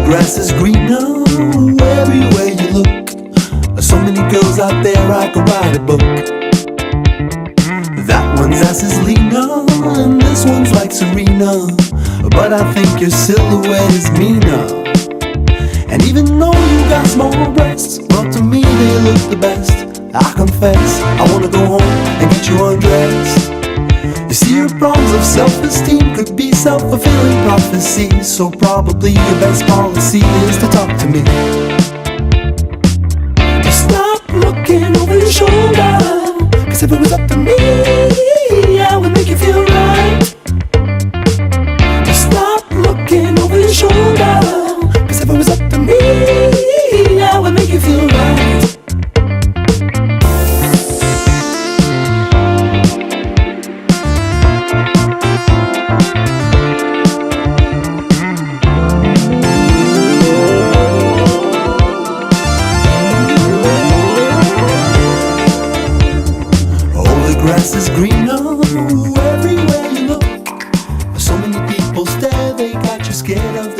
Grass is greener everywhere you look. There's so many girls out there I could write a book. That one's ass is leaner and this one's like Serena, but I think your silhouette is meaner. And even though you got small breasts, but to me they look the best. I confess, I wanna go home and get you undressed. You see, your problems of self-esteem could be self-fulfilling prophecies, so probably your best policy is to talk to me. Stop looking over your shoulder, 'cause if it was up to me, I would make you feel right. Stop looking over your shoulder, 'cause if it was up to me, I would make you feel right. Grass is greener everywhere you look. So many people stare, they got you scared of